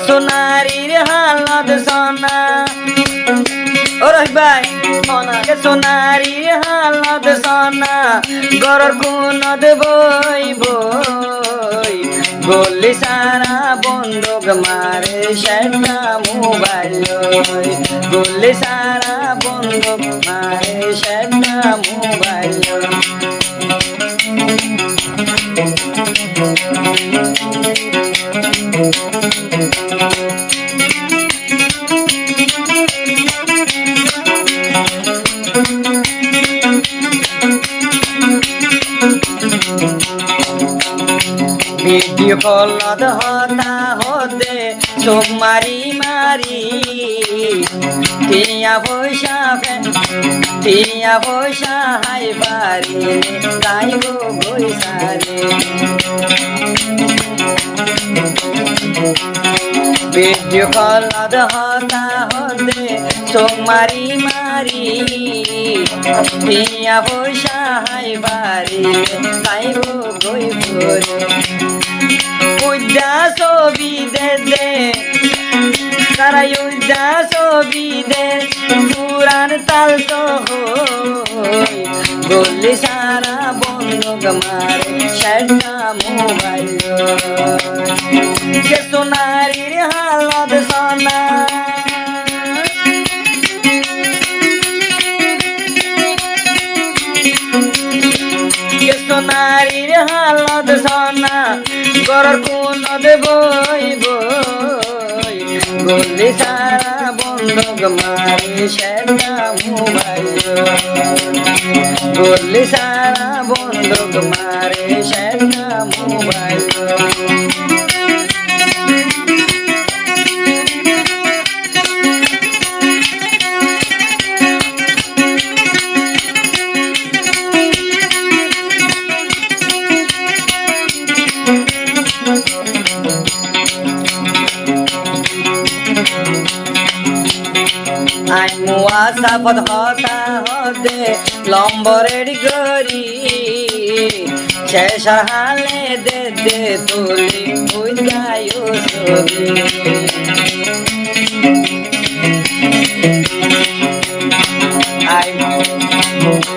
সোনারির হালত সোনা ও রহিম ভাই সোনারির হালত সোনা গরর কুনত বই বই গলি সারা বন্দুক মারে সেটা মোবাইল গলি সারা বন্দুক মারে সেটা মোবাইল वीडियो कॉल होता होते चोख मारी मारी टिया पैसा हाय बारी गाय गो गोई सारे वीडियो कॉल होता होते चोख मारी मारी टिया पैसा हाय बारी गाय गो गोई गोरे उद्या सोबी दे दे सारा उद्या सोबी दे पुरान ताल तो हो गोली सारा बंदूक मारे सेटा मोबाइल के सोनारी हालत सोना সোনারির হালত সোনা গরর কুনত বই বই গলি সারা বন্দুক মারি সেটা মোবাইল গলি সারা বন্দুক মারে সেটা মোবাইল মুয়াসাফত হতা হতে লম্বরের গরি শেষ হালে দে দে তুলি বুঝায় ছবি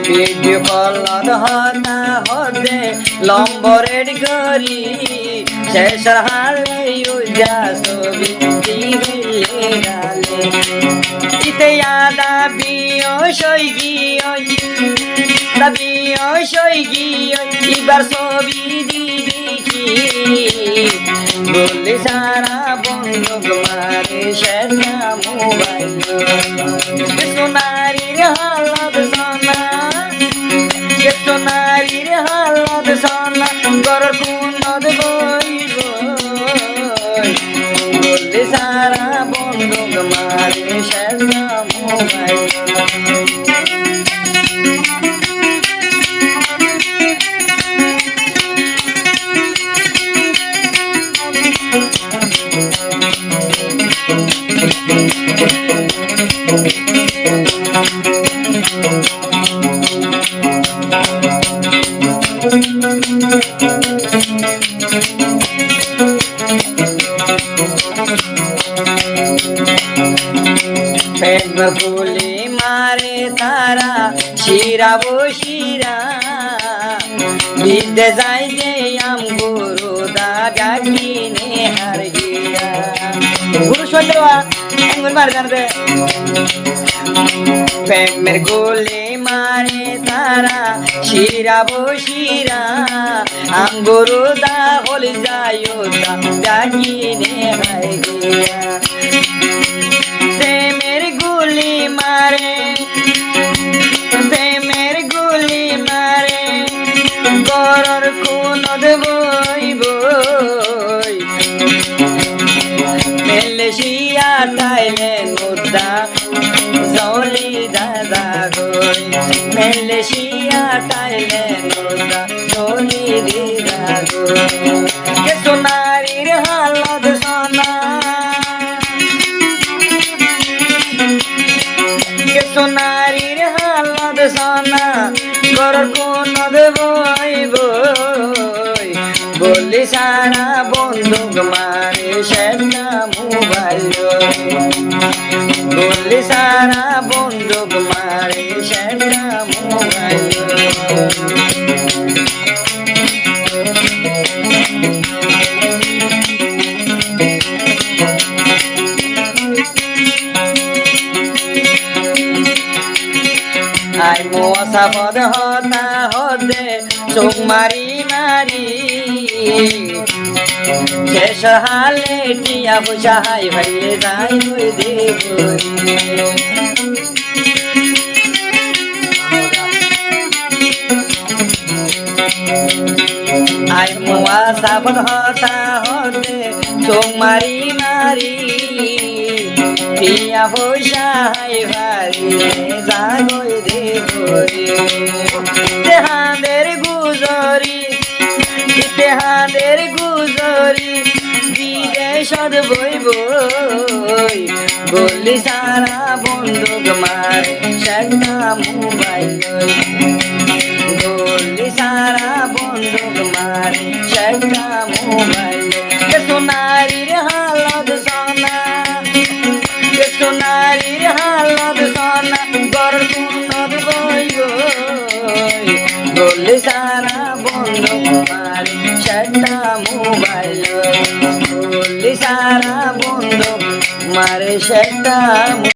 ভিডিও কল হতা হতে লম্বরের গরি শেষ হালে উজা ছবি দিলে গালে ইতে আদা বিয় সই গিয় এবার ছবি দিদি বলে সারা বন্দুক মারে সেটা মোবাইল সোনারির হালত সোনা সোনারির হালত সোনা গরর কুনত বই বই বলে সারা বন্দুক মারে সেটা মোবাইল ফুলে মারে তারা শিরা বসিরা বিদ্যে যাই যে আম গুরু দাগা কিনে হার গিয়া গুরু সন্দেবা এমন মারে জানবে প্রেমের গোলে মারে তারা শিরা বসিরা আম গুরু দা হলে যায় দা কিনে হার গিয়া প্রেমের গুলি মারে গরর কুনত বই বই মেলেশিয়া টাইলে মুদ্রা জলি দাদা গই মেলেশিয়া টাইলে মুদ্রা জলি দিদা গই সোনারির হালত সোনা সোনারির হালত সোনা গরর কুনত সারা বন্দুক মারে সেটা মোবাইল গুলি সারা বন্দুক মারে সেটা মোবাইল আই মোসা পদ হতা হদে চোখ মারি মারি শেষ হালে টিয়া বুঝাই ভাইলে যাই হই দেবরি আই মোসা পদ হতা হদে চোখ মারি মারি টিয়া বুঝাই ভাইলে যাই হই দেবরি দেহাদের গুজরি ইতিহাদের গুজরি বিদেশত বই বই গলি সারা বন্দুক মারে সেটা মোবাইল গলি সারা বন্দুক মারে সেটা মোবাইল সোনারির হালত সোনা সোনারির হালত সোনা গর কুনত বই বই গলি সারা বন্দুক মারে সেটা মোবাইল গলি সারা বন্দুক মারে সেটা